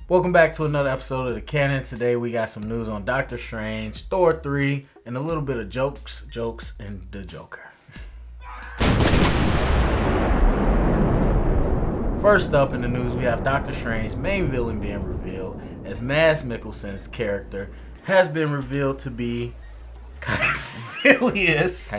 Welcome back to another episode of The Canon. Today we got some news on Doctor Strange, Thor 3, and a little bit of jokes, and the Joker. First up in the news, we have Doctor Strange's main villain being revealed, as Mads Mikkelsen's character has been revealed to be Kaecilius.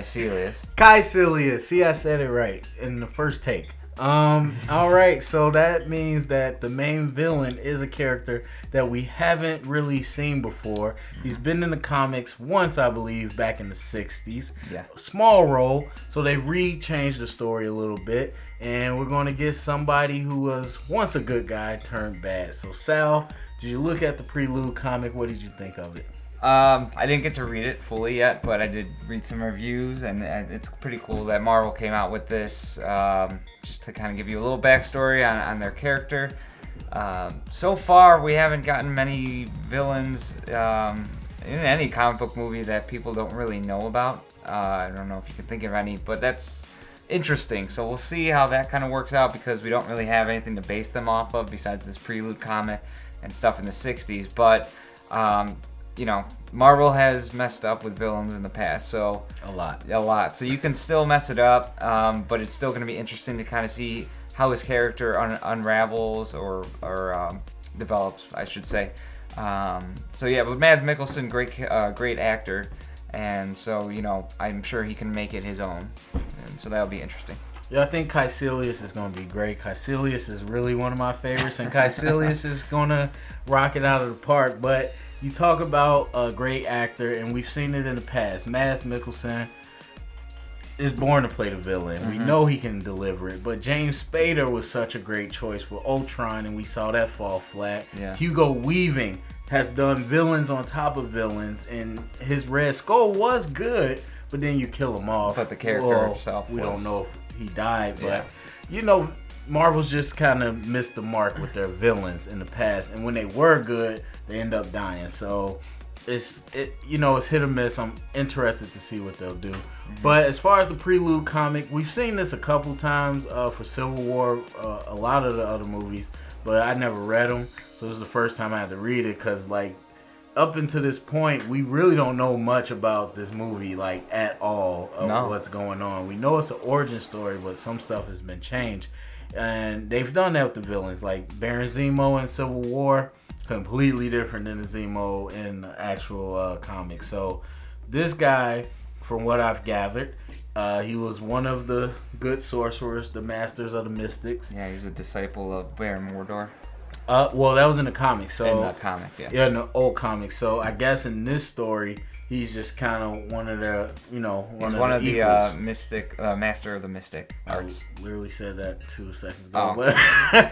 Kaecilius. See, I said it right in the first take. Alright, so that means that the main villain is a character that we haven't really seen before. He's been in the comics once, I believe, back in the 60s. Yeah. Small role, so they re-changed the story a little bit. And we're going to get somebody who was once a good guy turned bad. So Sal, did you look at the Prelude comic? What did you think of it? I didn't get to read it fully yet, but I did read some reviews, and it's pretty cool that Marvel came out with this, just to kind of give you a little backstory on their character. So far, we haven't gotten many villains in any comic book movie that people don't really know about. I don't know if you can think of any, but that's interesting. So we'll see how that kind of works out, because we don't really have anything to base them off of besides this Prelude comic and stuff in the 60s. But you know, Marvel has messed up with villains in the past, so A lot. So you can still mess it up, but it's still going to be interesting to kind of see how his character unravels or develops, I should say. So yeah, but Mads Mikkelsen, great actor, and so I'm sure he can make it his own, and so that'll be interesting. Yeah, I think Kaecilius is going to be great. Kaecilius is really one of my favorites, and Kaecilius is going to rock it out of the park. But you talk about a great actor, and we've seen it in the past. Mads Mikkelsen is born to play the villain. Mm-hmm. We know he can deliver it. But James Spader was such a great choice for Ultron, and we saw that fall flat. Yeah. Hugo Weaving has done villains on top of villains, and his Red Skull was good, but then you kill him off. But the character himself, we don't know if he died, but Marvel's just kind of missed the mark with their villains in the past, and when they were good, they end up dying. So it's hit or miss. I'm interested to see what they'll do. Mm-hmm. But as far as the Prelude comic, we've seen this a couple times for Civil War, a lot of the other movies, but I never read them, so this is the first time I had to read it, because up until this point, we really don't know much about this movie, at all, of what's going on. We know it's an origin story, but some stuff has been changed. And they've done that with the villains, like Baron Zemo in Civil War, completely different than the Zemo in the actual comic. So this guy, from what I've gathered, he was one of the good sorcerers, the masters of the mystics. Yeah, he was a disciple of Baron Mordor. Well, that was in the comic. So in the comic, yeah. Yeah, in the old comic. So I guess in this story, he's just kind of one of the, He's one of the mystic, master of the mystic arts. I literally said that 2 seconds ago. Oh. But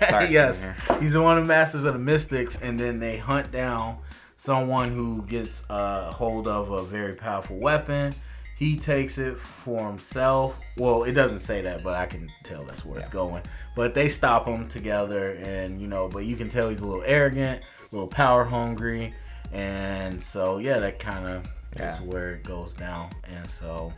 Sorry, yes, he's one of the masters of the mystics, and then they hunt down someone who gets hold of a very powerful weapon. He takes it for himself. Well, it doesn't say that, but I can tell that's where it's going. But they stop him together, and but you can tell he's a little arrogant, a little power hungry, and so that kind of is where it goes down. And so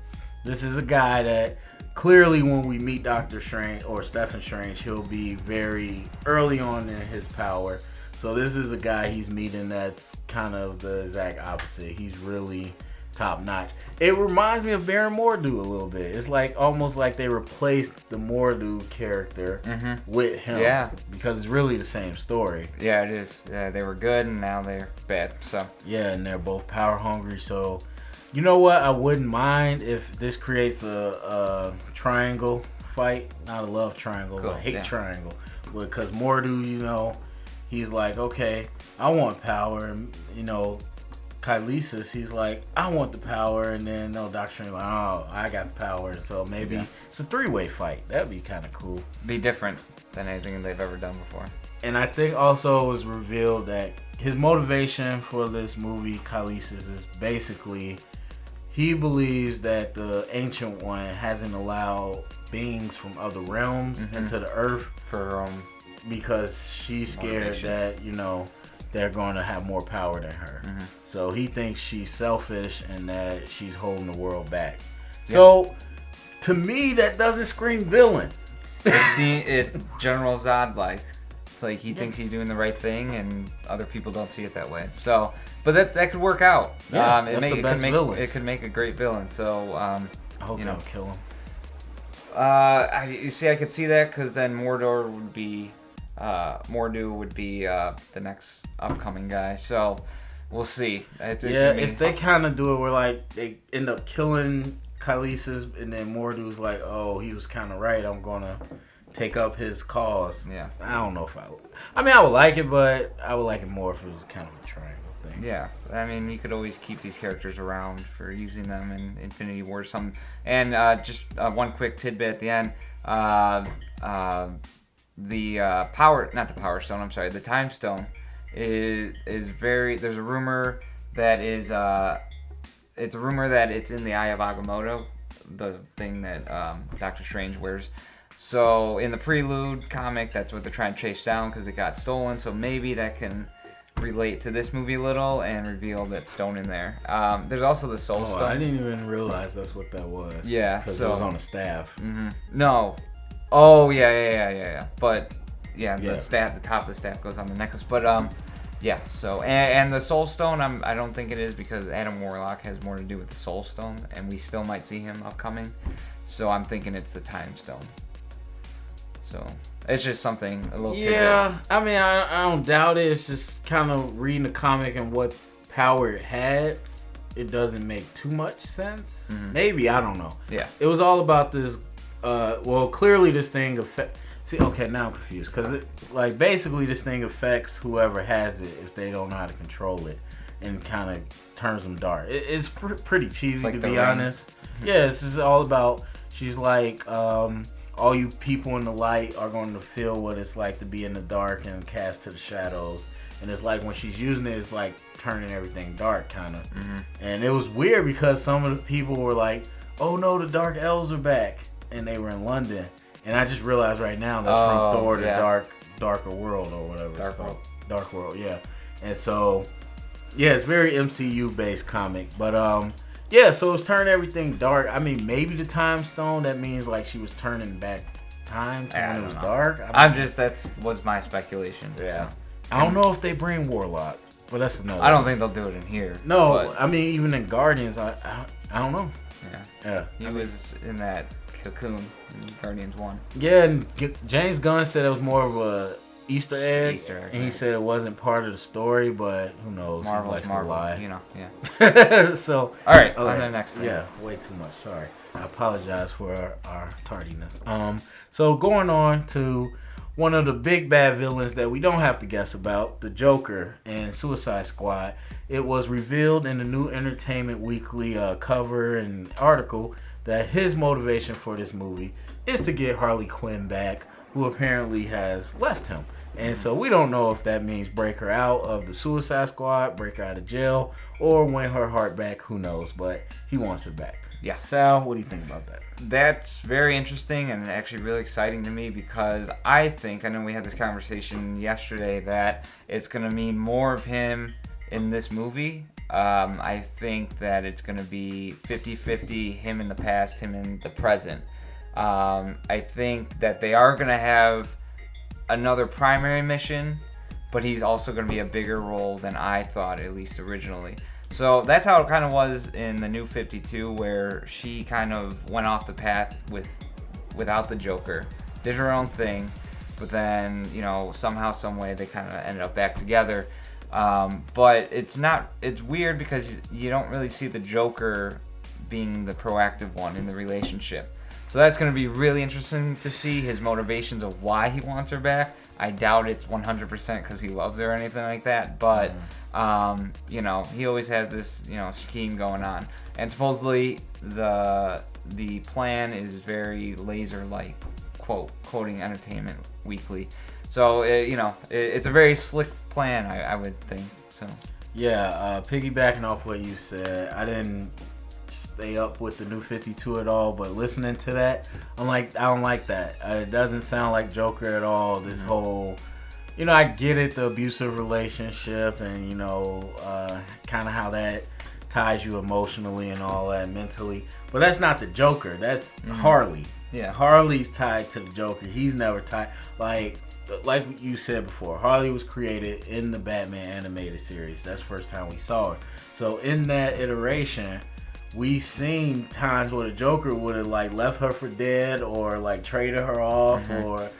this is a guy that clearly, when we meet Doctor Strange or Stephen Strange, he'll be very early on in his power. So this is a guy he's meeting that's kind of the exact opposite. He's really top notch. It reminds me of Baron Mordo a little bit. It's almost like they replaced the Mordo character with him. Yeah. Because it's really the same story. Yeah, it is. Yeah, they were good and now they're bad. So yeah, and they're both power hungry. So you know what? I wouldn't mind if this creates a triangle fight. Not a love triangle, but a hate triangle. Because Mordo, he's like, okay, I want power, and Kaecilius, he's like, I want the power, and then Doctor Strange like, oh, I got the power. So maybe it's a 3-way fight. That'd be kind of cool. Be different than anything they've ever done before. And I think also it was revealed that his motivation for this movie, Kaecilius, is basically he believes that the Ancient One hasn't allowed beings from other realms into the Earth for because she's scared that they're going to have more power than her. So he thinks she's selfish and that she's holding the world back. So to me, that doesn't scream villain. It's General Zod like. It's like he thinks he's doing the right thing, and other people don't see it that way. So, but that could work out. Yeah, that's the best villains. It could make a great villain. So, I hope they don't kill him. You see, I could see that because then Mordu would be the next upcoming guy. So we'll see. If they kind of do it where like they end up killing Kaecilius and then Mordu's like, oh, he was kind of right. I'm gonna take up his cause. Yeah. I don't know if I would like it, but I would like it more if it was kind of a triangle thing. Yeah, I mean, you could always keep these characters around for using them in Infinity War. Just one quick tidbit at the end. The Time Stone is very. There's a rumor that it's a rumor that it's in the Eye of Agamotto, the thing that Doctor Strange wears. So in the Prelude comic, that's what they're trying to chase down because it got stolen. So maybe that can relate to this movie a little and reveal that stone in there. There's also the Soul Stone. I didn't even realize that's what that was. Yeah, because it was on a staff. Mm-hmm. No. Oh yeah. But the staff, the top of the staff goes on the necklace. But yeah. So and the Soul Stone, I don't think it is because Adam Warlock has more to do with the Soul Stone, and we still might see him upcoming. So I'm thinking it's the Time Stone. So it's just something a little. Yeah, tidbit. I mean, I don't doubt it. It's just kind of reading the comic and what power it had. It doesn't make too much sense. Mm-hmm. Maybe, I don't know. Yeah. It was all about this. Clearly this thing affects. See, okay, now I'm confused because basically this thing affects whoever has it if they don't know how to control it, and kind of turns them dark. It's pretty cheesy to be honest. Yeah, it's just all about. She's like. All you people in the light are going to feel what it's like to be in the dark and cast to the shadows. And it's like when she's using it, it's like turning everything dark, kind of. Mm-hmm. And it was weird because some of the people were like, oh no, the Dark Elves are back. And they were in London. And I just realized right now that's from Thor, the Darker World or whatever it's called. Dark World, yeah. And so, yeah, it's very MCU based comic. But, yeah, so it's turning everything dark. I mean, maybe the Time Stone, that means like she was turning back time to when it was dark. That was my speculation. Yeah. So. I don't know if they bring Warlock, but that's another. I don't think they'll do it in here. No, but I mean, even in Guardians, I don't know. Yeah. He was in that cocoon in Guardians 1. Yeah, and James Gunn said it was more of a Easter egg, and he said it wasn't part of the story, but who knows? Marvel, he likes to lie. Yeah. So, all right, on to the next thing. Yeah, way too much. Sorry, I apologize for our tardiness. So going on to one of the big bad villains that we don't have to guess about, the Joker and Suicide Squad. It was revealed in the New Entertainment Weekly cover and article that his motivation for this movie is to get Harley Quinn back, who apparently has left him. And so we don't know if that means break her out of the Suicide Squad, break her out of jail, or win her heart back. Who knows? But he wants her back. Yeah. Sal, what do you think about that? That's very interesting and actually really exciting to me because I know we had this conversation yesterday that it's going to mean more of him in this movie. I think that it's going to be 50-50, him in the past, him in the present. I think that they are going to have another primary mission, but he's also going to be a bigger role than I thought, at least originally. So that's how it kind of was in the New 52, where she kind of went off the path without the Joker, did her own thing, but then, somehow, some way they kind of ended up back together. But it's weird because you don't really see the Joker being the proactive one in the relationship. So that's going to be really interesting to see his motivations of why he wants her back. I doubt it's 100% because he loves her or anything like that, but he always has this scheme going on, and supposedly the plan is very laser-like, quoting Entertainment Weekly. So it's a very slick plan, I would think. So yeah, piggybacking off what you said, I didn't stay up with the New 52 at all, but listening to that, I don't like that. It doesn't sound like Joker at all. This whole, I get it, the abusive relationship, and kind of how that ties you emotionally and all that, mentally. But that's not the Joker. That's Harley. Yeah, Harley's tied to the Joker. He's never tied. like you said before, Harley was created in the Batman animated series. That's the first time we saw her. So in that iteration, we seen times where the Joker would have like left her for dead or like traded her off or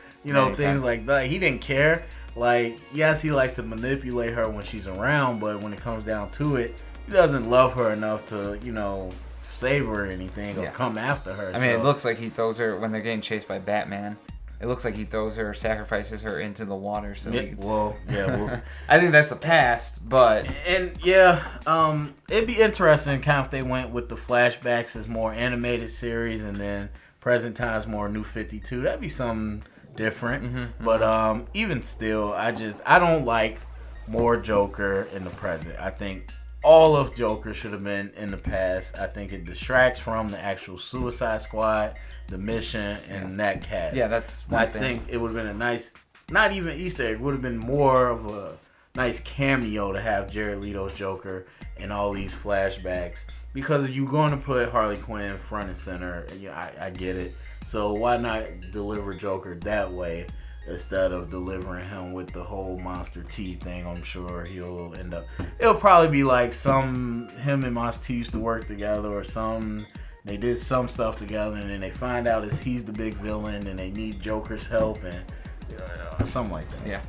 things like that. He didn't care. Like, yes, he likes to manipulate her when she's around, but when it comes down to it, he doesn't love her enough to, save her or anything or come after her. I mean, it looks like he throws her when they're getting chased by Batman. It looks like he throws her, sacrifices her into the water. So we'll see. I think that's the past, but it'd be interesting kind of if they went with the flashbacks as more animated series and then present times more New 52. That'd be something different. But even still, I don't like more Joker in the present. I think all of Joker should have been in the past. I think it distracts from the actual Suicide Squad, the mission, and that cast. Yeah, that's one thing. I think it would have been a nice, not even Easter egg, would have been more of a nice cameo to have Jared Leto's Joker in all these flashbacks. Because you're going to put Harley Quinn front and center. I get it. So why not deliver Joker that way instead of delivering him with the whole Monster T thing? I'm sure he'll end up. It'll probably be like him and Monster T used to work together or some. They did some stuff together, and then they find out he's the big villain, and they need Joker's help, and something like that. Yeah,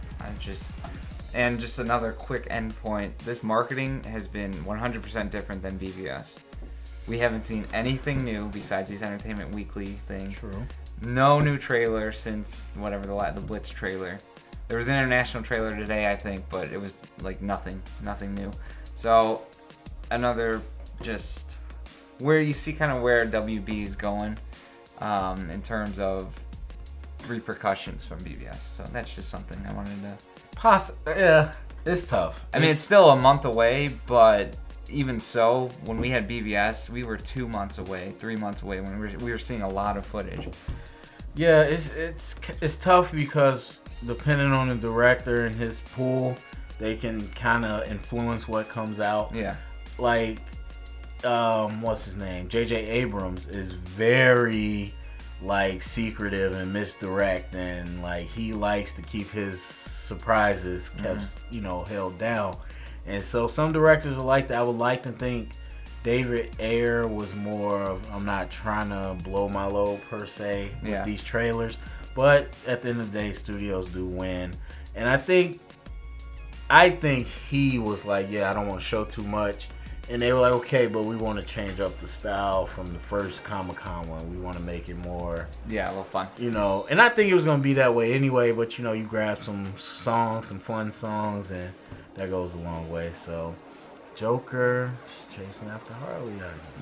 just another quick end point. This marketing has been 100% different than BVS. We haven't seen anything new besides these Entertainment Weekly things. True. No new trailer since whatever the Blitz trailer. There was an international trailer today, I think, but it was like nothing new. So another just where you see kind of where WB is going in terms of repercussions from BVS. So that's just something I wanted to. Yeah, it's tough. I mean, it's still a month away, but even so, when we had BVS, we were 2 months away, 3 months away when we were seeing a lot of footage. Yeah, it's tough because depending on the director and his pool, they can kind of influence what comes out. Yeah. Like, what's his name? J.J. Abrams is very like secretive and misdirect, and like he likes to keep his surprises kept held down. And so some directors are like that. I would like to think David Ayer was more of, I'm not trying to blow my load per se with these trailers, but at the end of the day, studios do win. And I think he was like, I don't want to show too much. And they were like, okay, but we want to change up the style from the first Comic-Con one. We want to make it more... Yeah, a little fun. And I think it was going to be that way anyway, but, you grab some songs, some fun songs, and that goes a long way. So, Joker chasing after Harley.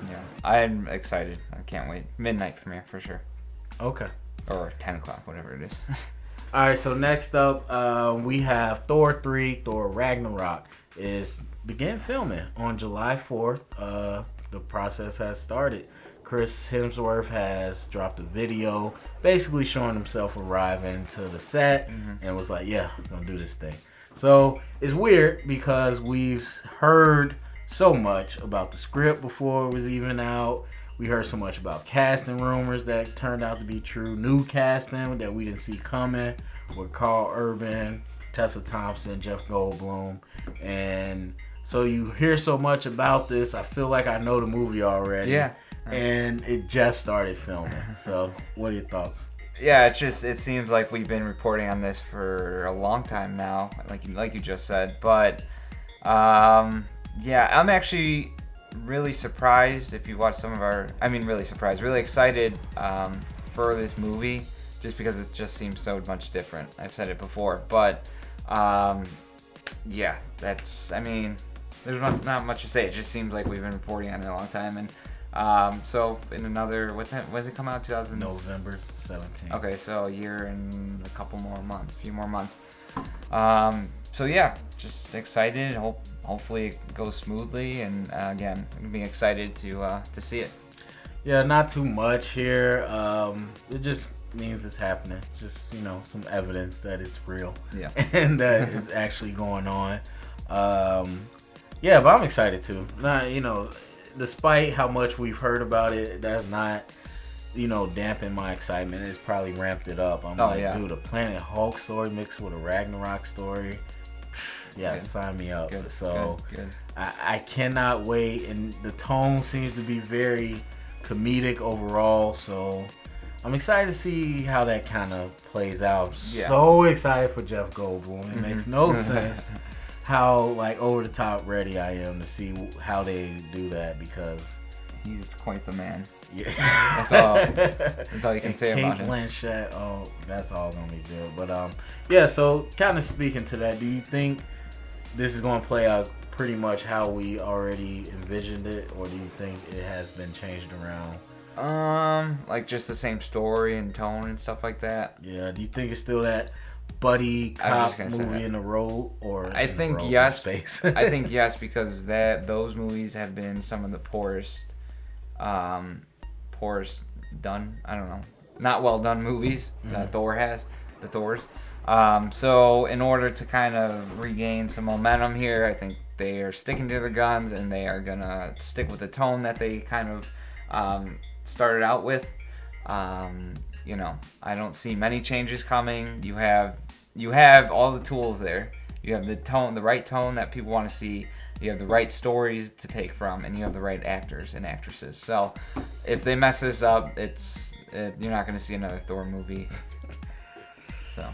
Yeah, I'm excited. I can't wait. Midnight premiere for sure. Okay. Or 10 o'clock, whatever it is. All right, so next up, we have Thor 3, Thor Ragnarok is begin filming on July 4th. The process has started. Chris Hemsworth has dropped a video basically showing himself arriving to the set and was like, I'm going to do this thing. So it's weird because we've heard so much about the script before it was even out. We heard so much about casting rumors that turned out to be true. New casting that we didn't see coming with Carl Urban, Tessa Thompson, Jeff Goldblum. And so you hear so much about this. I feel like I know the movie already. Yeah. And it just started filming. So what are your thoughts? Yeah, it seems like we've been reporting on this for a long time now, like you just said. But I'm actually really surprised if you watch some of really excited for this movie, just because it just seems so much different. I've said it before, but there's not much to say. It just seems like we've been reporting on it a long time, and so in another, when does it come out? November 17th. Okay, so a year and a few more months. So just excited. Hopefully it goes smoothly, and again, I'm being excited to see it. Yeah, not too much here. It just means it's happening. Just some evidence that it's real. Yeah. And that it's actually going on. But I'm excited too. Despite how much we've heard about it, that's not dampen my excitement. It's probably ramped it up. I'm dude, a Planet Hulk story mixed with a Ragnarok story. Yeah, good. Sign me up. Good, good. I cannot wait, and the tone seems to be very comedic overall. So I'm excited to see how that kind of plays out. So excited for Jeff Goldblum. It makes no sense how over the top ready I am to see how they do that, because he's quite the man. Yeah, that's all you can say about him. Kate Blanchett, that's all gonna be good. But so kind of speaking to that, do you think this is gonna play out pretty much how we already envisioned it, or do you think it has been changed around? Just the same story and tone and stuff like that. Yeah. Do you think it's still that buddy cop movie in the road, or I think yes. I think yes, because those movies have been some of the poorest done. I don't know, not well done movies that Thor has. The Thors. So in order to kind of regain some momentum here, I think they are sticking to their guns, and they are gonna stick with the tone that they kind of started out with. I don't see many changes coming. You have all the tools there. You have the right tone that people want to see. You have the right stories to take from, and you have the right actors and actresses. So if they mess this up, you're not going to see another Thor movie. So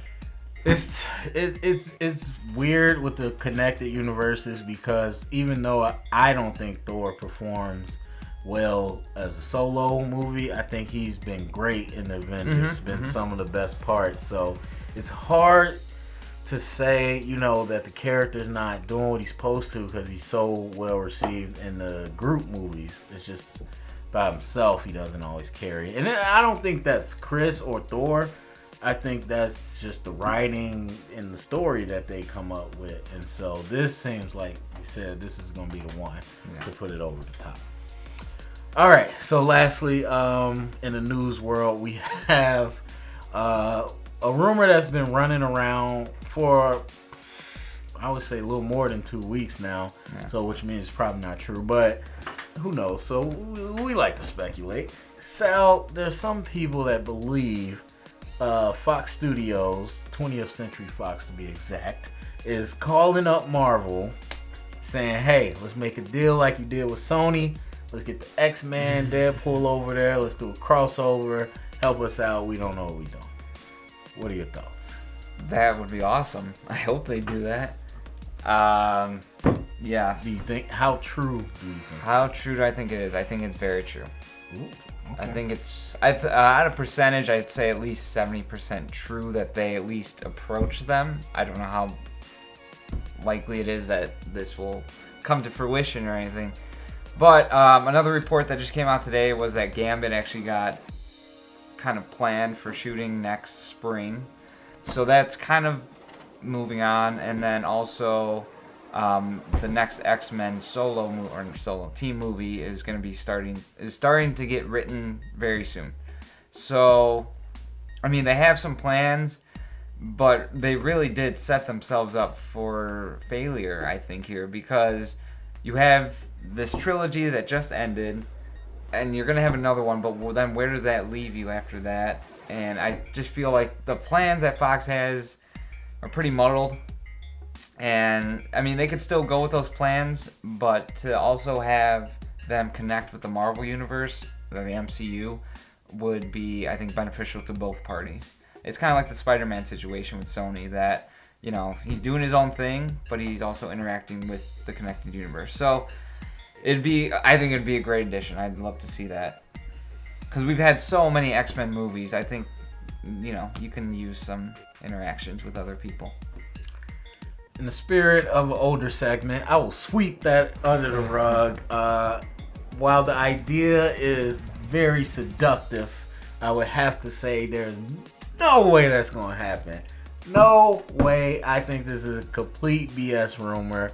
it's weird with the connected universes, because even though I don't think Thor performs well as a solo movie, I think he's been great in the Avengers. Been some of the best parts. So it's hard to say, that the character's not doing what he's supposed to, because he's so well received in the group movies. It's just by himself, he doesn't always carry. And I don't think that's Chris or Thor. I think that's just the writing and the story that they come up with. And so this seems like you said, this is going to be the one to put it over the top. All right, so lastly, in the news world, we have a rumor that's been running around for, I would say, a little more than 2 weeks now. Yeah. So, which means it's probably not true, but who knows? So we like to speculate. Sal, there's some people that believe Fox Studios, 20th Century Fox to be exact, is calling up Marvel, saying, "Hey, let's make a deal like you did with Sony. Let's get the X-Men, Deadpool over there. Let's do a crossover. Help us out. We don't know what we're doing." What are your thoughts? That would be awesome. I hope they do that. Yeah. Do you think? How true do you think? How true do I think it is? I think it's very true. Ooh, okay. I think it's out of percentage, I'd say at least 70% true that they at least approach them. I don't know how likely it is that this will come to fruition or anything. But another report that just came out today was that Gambit actually got kind of planned for shooting next spring. So that's kind of moving on. And then also the next X-Men solo team movie is going to be starting to get written very soon. So, I mean, they have some plans, but they really did set themselves up for failure, I think, here, because you have this trilogy that just ended, and you're going to have another one, but then where does that leave you after that? And I just feel like the plans that Fox has are pretty muddled. And, I mean, they could still go with those plans, but to also have them connect with the Marvel Universe, or the MCU, would be, I think, beneficial to both parties. It's kind of like the Spider-Man situation with Sony, that, you know, he's doing his own thing, but he's also interacting with the connected universe. So, I think it'd be a great addition. I'd love to see that. Because we've had so many X-Men movies, I think, you know, you can use some interactions with other people. In the spirit of an older segment, I will sweep that under the rug. While the idea is very seductive, I would have to say there's no way that's going to happen. No way. I think this is a complete BS rumor.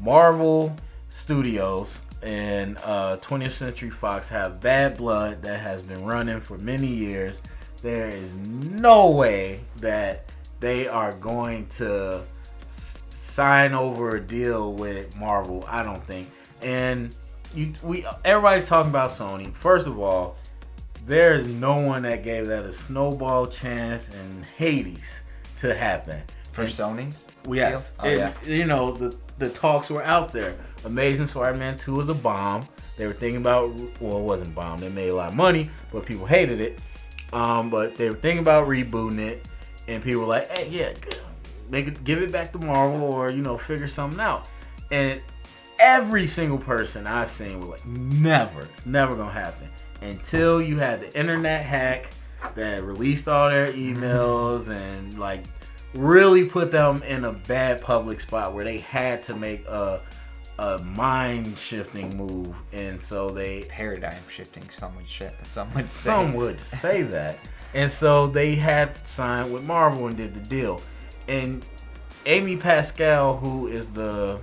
Marvel Studios and 20th Century Fox have bad blood that has been running for many years. There is no way that they are going to sign over a deal with Marvel, I don't think. And everybody's talking about Sony. First of all, there is no one that gave that a snowball chance in Hades to happen. For Sony? Yes. Oh, yeah. You know, the talks were out there. Amazing Spider-Man 2 was a bomb. They were thinking about, well, it wasn't a bomb. They made a lot of money, but people hated it. But they were thinking about rebooting it, and people were like, hey, yeah, give it back to Marvel, or, you know, figure something out. And every single person I've seen was like, never. It's never going to happen. Until you had the internet hack that released all their emails and, like, really put them in a bad public spot where they had to make a mind-shifting move, and so they... Paradigm shifting, some would say that. And so they had to sign with Marvel and did the deal. And Amy Pascal, who is the,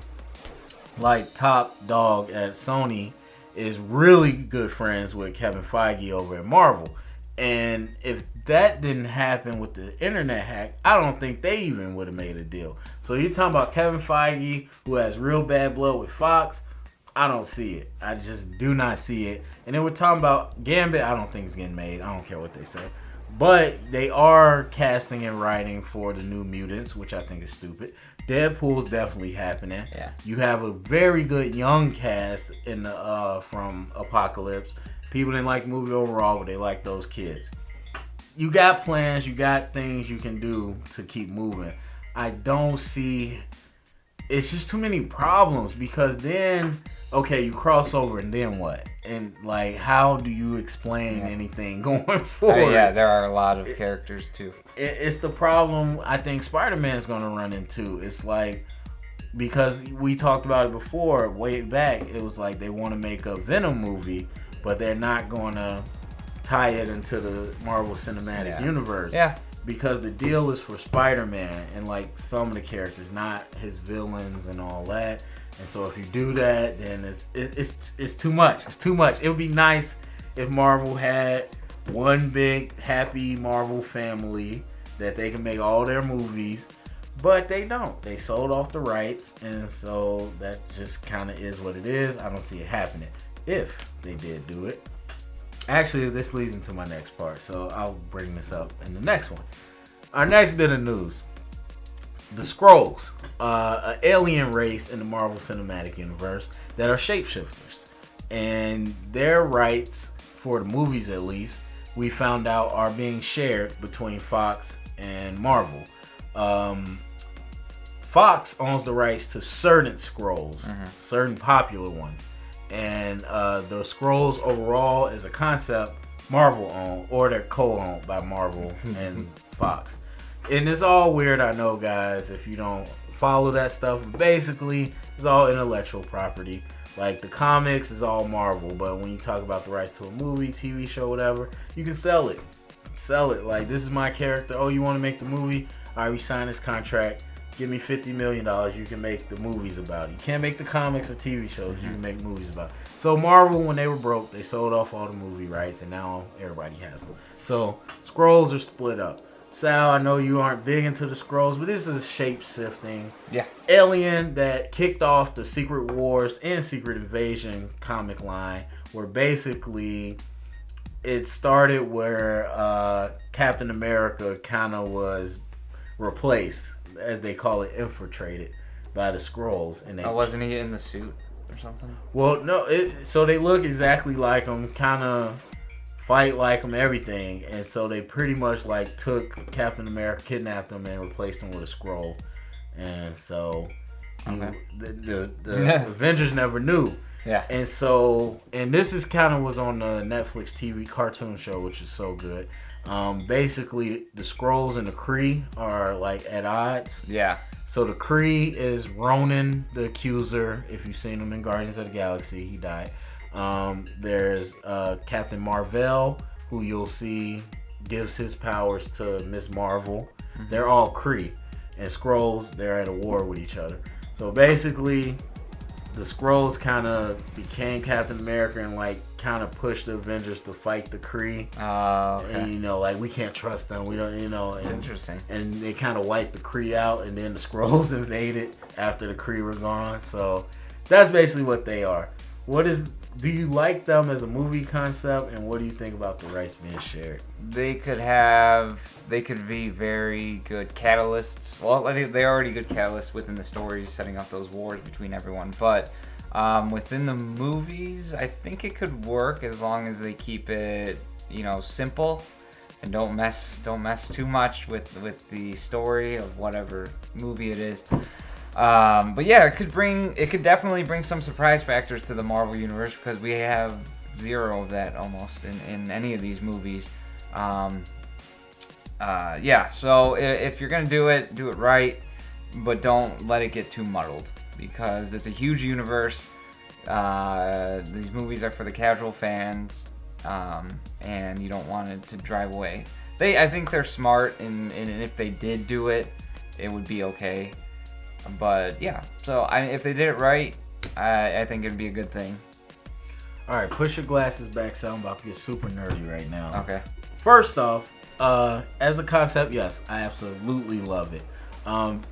like, top dog at Sony, is really good friends with Kevin Feige over at Marvel. And if that didn't happen with the internet hack, I don't think they even would have made a deal. So you're talking about Kevin Feige, who has real bad blood with Fox. I don't see it. I just do not see it. And then we're talking about Gambit. I don't think it's getting made. I don't care what they say. But they are casting and writing for the New Mutants, which I think is stupid. Deadpool's definitely happening. Yeah. You have a very good young cast in the from Apocalypse. People didn't like the movie overall, but they like those kids. You got plans, you got things you can do to keep moving. I don't see... It's just too many problems, because then, okay, you cross over and then what? And, like, how do you explain anything going forward? Yeah, there are a lot of characters, too. It's the problem I think Spider-Man's going to run into. It's like, because we talked about it before, way back, it was like they want to make a Venom movie, but they're not going to tie it into the Marvel Cinematic Universe. Yeah. Because the deal is for Spider-Man and, like, some of the characters, not his villains and all that. And so if you do that, then it's too much. It's too much. It would be nice if Marvel had one big happy Marvel family that they can make all their movies. But they don't. They sold off the rights, and so that just kind of is what it is. I don't see it happening if they did do it. Actually, this leads into my next part, so I'll bring this up in the next one. Our next bit of news. The SKRULLS, an alien race in the Marvel Cinematic Universe that are shapeshifters. And their rights, for the movies at least, we found out are being shared between Fox and Marvel. Fox owns the rights to certain SKRULLS, certain popular ones. And the SKRULLS overall as a concept, Marvel owned, or they're co-owned by Marvel and Fox. And it's all weird, I know, guys, if you don't follow that stuff. But basically, it's all intellectual property. Like, the comics is all Marvel, but when you talk about the rights to a movie, TV show, whatever, you can sell it. Sell it. Like, this is my character. Oh, you want to make the movie? All right, we signed this contract. Give me $50 million. You can make the movies about it. You can't make the comics or TV shows. You can make movies about it. So Marvel, when they were broke, they sold off all the movie rights, and now everybody has them. So SKRULLS are split up. Sal, I know you aren't big into the SKRULLS, but this is shape-shifting alien that kicked off the Secret Wars and Secret Invasion comic line, where basically it started where Captain America kind of was replaced, as they call it, infiltrated by the SKRULLS. And wasn't he in the suit or something? Well, no. So they look exactly like him, kind of fight like him, everything. And so they pretty much like took Captain America, kidnapped him, and replaced him with a SKRULL. And so the Avengers never knew. Yeah. And so, and this is kind of was on the Netflix TV cartoon show, which is so good. Basically, the SKRULLS and the Kree are like at odds. Yeah. So the Kree is Ronan the Accuser. If you've seen him in Guardians of the Galaxy, he died. There's Captain Marvel, who you'll see gives his powers to Miss Marvel. They're all Kree. And SKRULLS, they're at a war with each other. So basically, the SKRULLS kind of became Captain America and like kind of pushed the Avengers to fight the Kree. Okay. And like we can't trust them. We don't, and, interesting. And they kind of wiped the Kree out, and then the SKRULLS invaded after the Kree were gone. So that's basically what they are. What is do you like them as a movie concept, and what do you think about the rights being shared? They could be very good catalysts. Well, I think they're already good catalysts within the stories, setting up those wars between everyone. But within the movies, I think it could work as long as they keep it, simple, and don't mess too much with the story of whatever movie it is. But yeah, it could definitely bring some surprise factors to the Marvel universe, because we have zero of that almost in any of these movies. Yeah, so if you're gonna do it right, but don't let it get too muddled, because it's a huge universe. These movies are for the casual fans, and you don't want it to drive away. I think they're smart, and if they did do it, it would be okay. But yeah, so if they did it right, I think it'd be a good thing. All right, push your glasses back, so I'm about to get super nerdy right now. Okay. First off, as a concept, yes, I absolutely love it.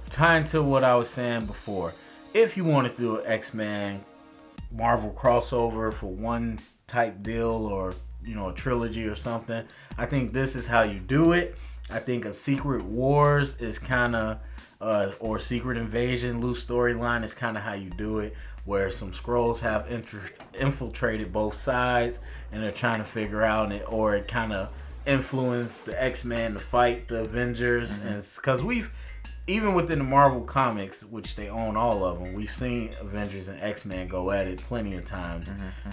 Tying to what I was saying before, if you want to do an X-Men Marvel crossover for one type deal, or a trilogy or something, I think this is how you do it. I think a Secret Wars is kind of, or Secret Invasion loose storyline is kind of how you do it, where some Skrulls have infiltrated both sides and they're trying to figure out it, or it kind of influenced the X-Men to fight the Avengers. And because even within the Marvel comics, which they own all of them, we've seen Avengers and X-Men go at it plenty of times.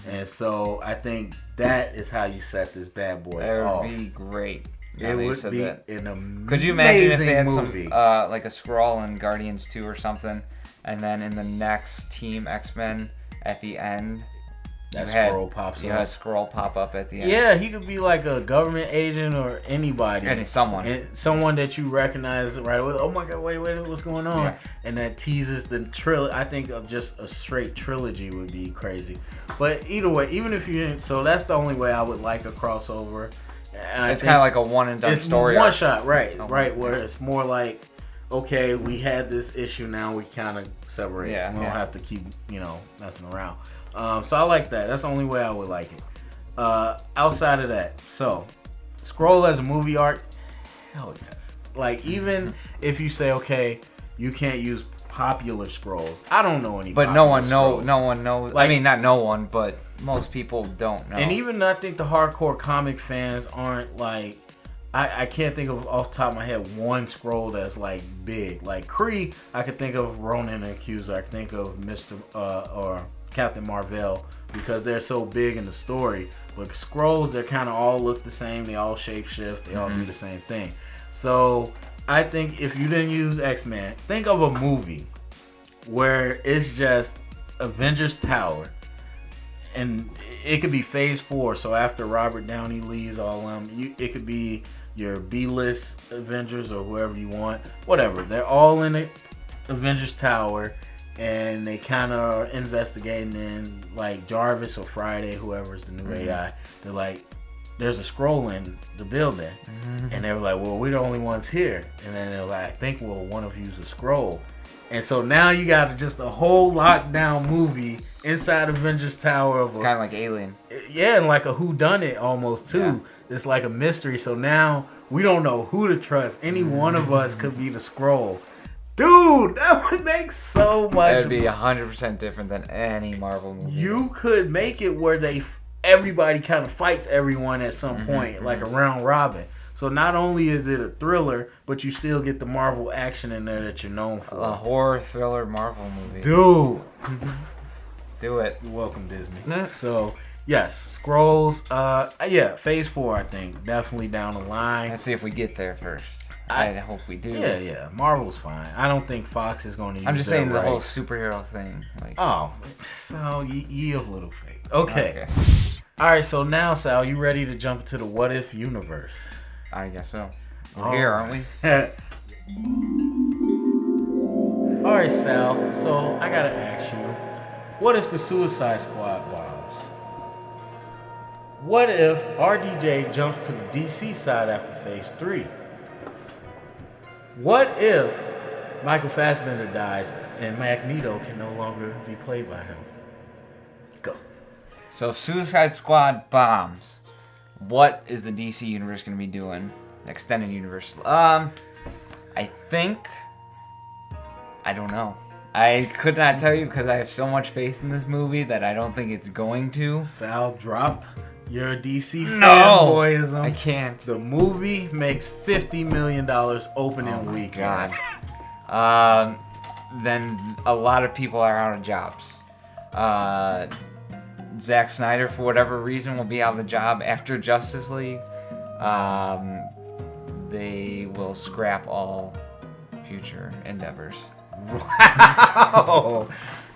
And so I think that is how you set this bad boy off. That would be great. It would be an amazing Could you imagine if they had movie. some like a Skrull in Guardians 2 or something, and then in the next Team X-Men at the end, Skrull pops up. You had a Skrull pop up at the end. Yeah, he could be like a government agent or anybody. Someone that you recognize right away. Oh my God, wait, what's going on? Yeah. And that teases the trilogy. I think just a straight trilogy would be crazy. But either way, even if you didn't, so that's the only way I would like a crossover. And it's kind of like a one and done story. It's one shot, right? Right, where it's more like, okay, we had this issue, now we kind of separate. Yeah, we don't have to keep, messing around. So I like that. That's the only way I would like it. Outside of that, so Skrull as a movie arc, hell yes. Like, even if you say, okay, you can't use popular Skrulls. I don't know any. But no one knows. Like, I mean, not no one, but most people don't know. And even I think the hardcore comic fans aren't like. I can't think of off the top of my head one Skrull that's like big. Like Kree, I could think of Ronan and Accuser. I could think of Mr. Or Captain Marvel, because they're so big in the story. But Skrulls, they kind of all look the same. They all shapeshift. They all do the same thing. So I think if you didn't use X-Men, think of a movie where it's just Avengers Tower, and it could be Phase 4. So after Robert Downey leaves, all it could be your B-list Avengers or whoever you want, whatever. They're all in the Avengers Tower, and they kind of are investigating. And like Jarvis or Friday, whoever's the new AI, they're like, there's a Skrull in the building. And they were like, well, we're the only ones here. And then they're like, I think, well, one of you's a Skrull. And so now you got just a whole lockdown movie inside Avengers Tower. It's kind of like Alien. Yeah, and like a whodunit almost too. Yeah. It's like a mystery. So now we don't know who to trust. Any one of us could be the Skrull. Dude, that would make so much. That'd be 100% different than any Marvel movie. You could make it where everybody kind of fights everyone at some point, like a round robin. So not only is it a thriller, but you still get the Marvel action in there that you're known for. A horror thriller Marvel movie. Dude. Do it. You're welcome, Disney. So, yes, Skrulls. Yeah, Phase 4, I think. Definitely down the line. Let's see if we get there first. I hope we do. Yeah. Marvel's fine. I don't think Fox is going to use I'm just saying the whole superhero thing. Like. Oh, so ye of little faith. Okay. All right, so now, Sal, you ready to jump into the What If universe? I guess so. We're here, aren't we? All right, Sal. So I gotta ask you, what if the Suicide Squad bombs? What if RDJ jumps to the DC side after Phase 3? What if Michael Fassbender dies and Magneto can no longer be played by him? Go. So if Suicide Squad bombs, what is the DC universe going to be doing? Extended universe. I don't know. I could not tell you because I have so much faith in this movie that I don't think it's going to. Sal, drop your DC No! fanboyism. I can't. The movie makes $50 million opening weekend. God. Then a lot of people are out of jobs. Zack Snyder, for whatever reason, will be out of the job after Justice League. They will scrap all future endeavors. Wow.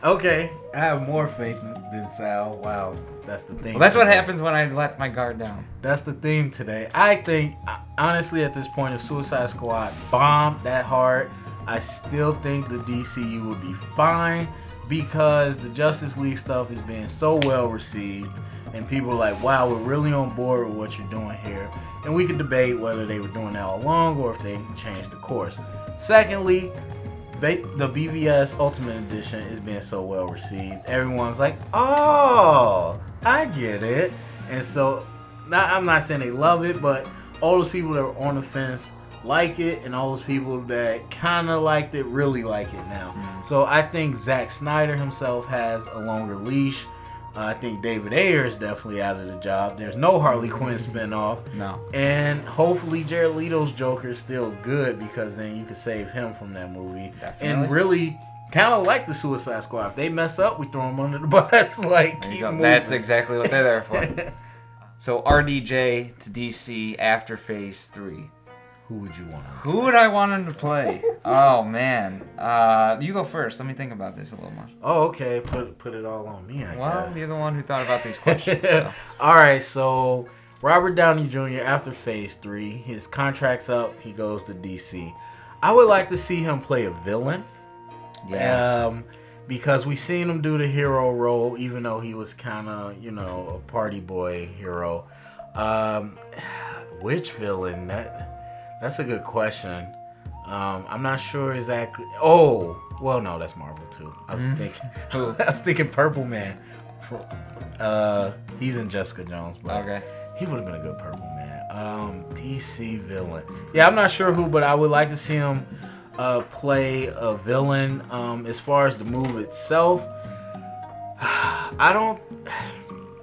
Okay, I have more faith than Sal. Wow, that's the thing. Well, that's what happens when I let my guard down. That's the theme today. I think, honestly, at this point, if Suicide Squad bombed that hard, I still think the DCU would be fine because the Justice League stuff is being so well received, and people are like, wow, we're really on board with what you're doing here. And we could debate whether they were doing that all along or if they changed the course. Secondly, the BVS Ultimate Edition is being so well received. Everyone's like, oh, I get it. And so, I'm not saying they love it, but all those people that were on the fence like it, and all those people that kind of liked it really like it now. So I think Zack Snyder himself has a longer leash. I think David Ayer is definitely out of the job. There's no Harley Quinn spinoff. No. And hopefully Jared Leto's Joker is still good because then you could save him from that movie. Definitely. And really kind of like the Suicide Squad. If they mess up, we throw them under the bus. Like, keep moving. That's exactly what they're there for. So RDJ to DC after Phase 3. Who would you want? Who would I want him to play? Oh man, you go first. Let me think about this a little more. Oh, okay. Put it all on me, I guess. You're the one who thought about these questions. So. All right, so Robert Downey Jr. after Phase 3, his contract's up. He goes to DC. I would like to see him play a villain. Yeah. Because we seen him do the hero role, even though he was kind of, a party boy hero. Which villain? That's a good question. I'm not sure exactly. Oh, well, no, that's Marvel too. I was thinking Purple Man. He's in Jessica Jones, but okay. He would have been a good Purple Man. DC villain. Yeah, I'm not sure who, but I would like to see him play a villain. As far as the move itself,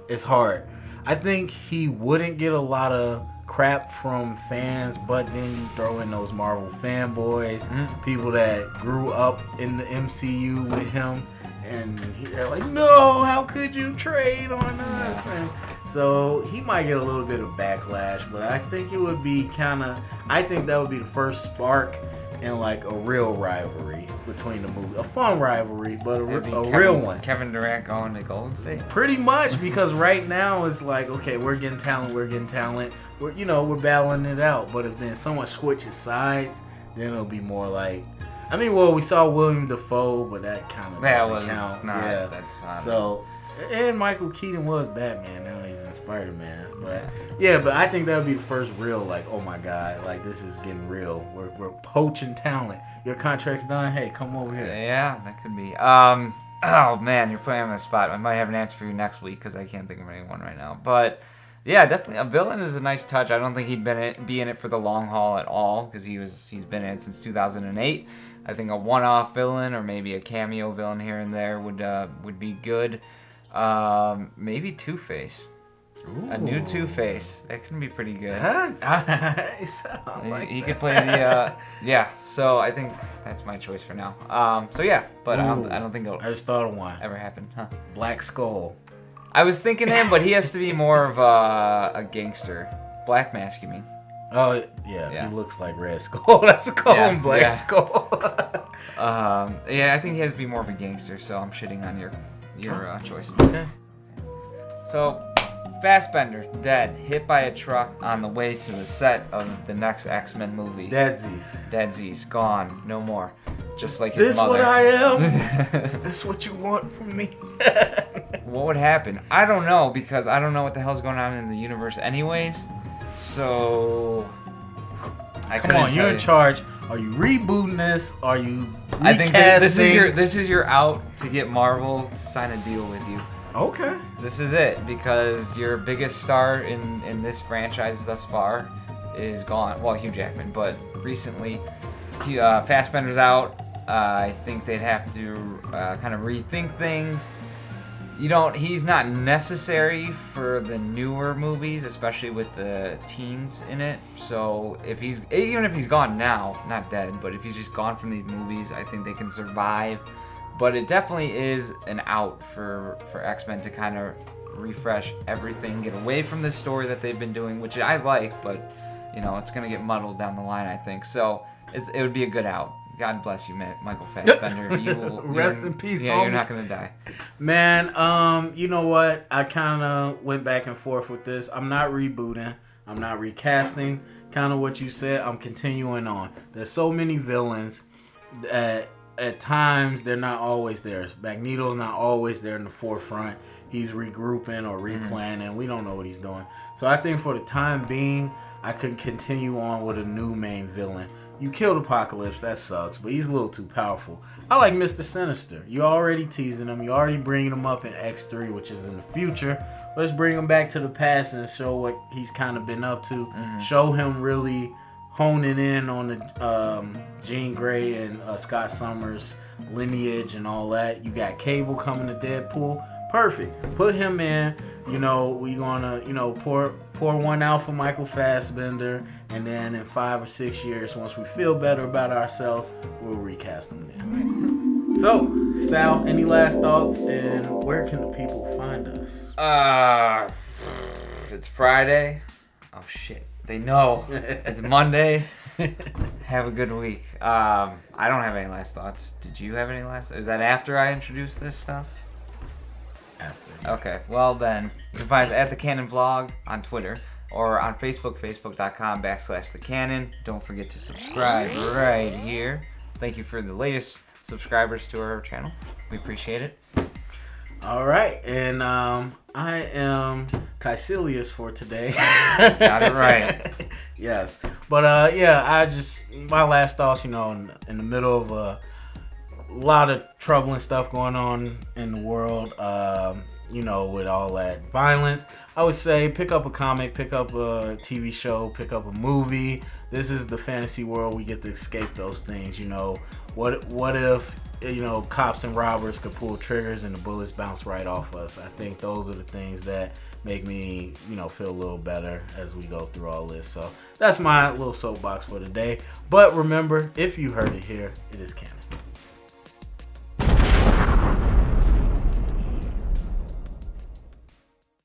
it's hard. I think he wouldn't get a lot of crap from fans, but then you throw in those Marvel fanboys, people that grew up in the MCU with him, and they're like, no, how could you trade on us? And so he might get a little bit of backlash, but I think it would be I think that would be the first spark in like a real rivalry between the movie. A fun rivalry, but a real one. Kevin Durant going to Golden State? Pretty much, because right now it's like, okay, we're getting talent. We're battling it out. But if then someone switches sides, then it'll be more like, we saw William Dafoe, but that kind of doesn't count. That's not. So, and Michael Keaton was Batman. Now he's in Spider-Man. But but I think that would be the first real, like, oh my God, like this is getting real. We're poaching talent. Your contract's done. Hey, come over here. Yeah, that could be. Oh man, you're putting me on the spot. I might have an answer for you next week because I can't think of anyone right now. But yeah, definitely a villain is a nice touch. I don't think he'd be in it for the long haul at all because he's been in it since 2008. I think a one-off villain or maybe a cameo villain here and there would be good. Maybe Two-Face. Ooh. A new Two-Face. That can be pretty good. He could play the so I think that's my choice for now. I don't think it'll I just thought of one. ever happen. Huh. Black Skull. I was thinking him, but he has to be more of a gangster. Black Mask, you mean? Oh yeah, he looks like Red Skull. Let's call him Black Skull. I think he has to be more of a gangster. So I'm shitting on your choice. Okay. So, Fassbender dead, hit by a truck on the way to the set of the next X-Men movie. Deadsies, gone, no more. Just like his mother. This what I am? Is this what you want from me? What would happen? I don't know, because I don't know what the hell's going on in the universe anyways. So Come on, you're in charge. Are you rebooting this? Are you recasting? I think this is your out to get Marvel to sign a deal with you. Okay. This is it, because your biggest star in this franchise thus far is gone. Well, Hugh Jackman, but recently, Fassbender's out. I think they'd have to kind of rethink things. He's not necessary for the newer movies, especially with the teens in it. So even if he's gone now, not dead, but if he's just gone from these movies, I think they can survive. But it definitely is an out for X-Men to kind of refresh everything, get away from this story that they've been doing, which I like, but it's gonna get muddled down the line, I think. So it would be a good out. God bless you, Michael Fassbender. Rest in peace. Yeah, you're not gonna die. Man, you know what? I kind of went back and forth with this. I'm not rebooting. I'm not recasting. Kind of what you said. I'm continuing on. There's so many villains that at times they're not always there. Magneto's not always there in the forefront. He's regrouping or replanning. We don't know what he's doing. So I think for the time being, I could continue on with a new main villain. You killed Apocalypse, that sucks, but he's a little too powerful. I like Mr. Sinister. You're already teasing him. You're already bringing him up in X3, which is in the future. Let's bring him back to the past and show what he's kind of been up to. Show him really honing in on the Jean Grey and Scott Summers lineage and all that. You got Cable coming to Deadpool. Perfect. Put him in. We gonna pour one out for Michael Fassbender, and then in 5 or 6 years, once we feel better about ourselves, we'll recast him then. So, Sal, any last thoughts, and where can the people find us? It's Friday. Oh shit. They know. It's Monday. Have a good week. I don't have any last thoughts. Did you have any last? Is that after I introduce this stuff? After. Okay. Well then, you can find us at The Canon Vlog on Twitter or on Facebook, facebook.com/TheCanon. Don't forget to subscribe right here. Thank you for the latest subscribers to our channel. We appreciate it. All right, and I am Kaecilius for today. Got it right. Yes, but my last thoughts, in the middle of a lot of troubling stuff going on in the world, with all that violence, I would say pick up a comic, pick up a TV show, pick up a movie. This is the fantasy world. We get to escape those things. What if cops and robbers could pull triggers and the bullets bounce right off us? I think those are the things that make me, feel a little better as we go through all this. So that's my little soapbox for today. But remember, if you heard it here, it is canon.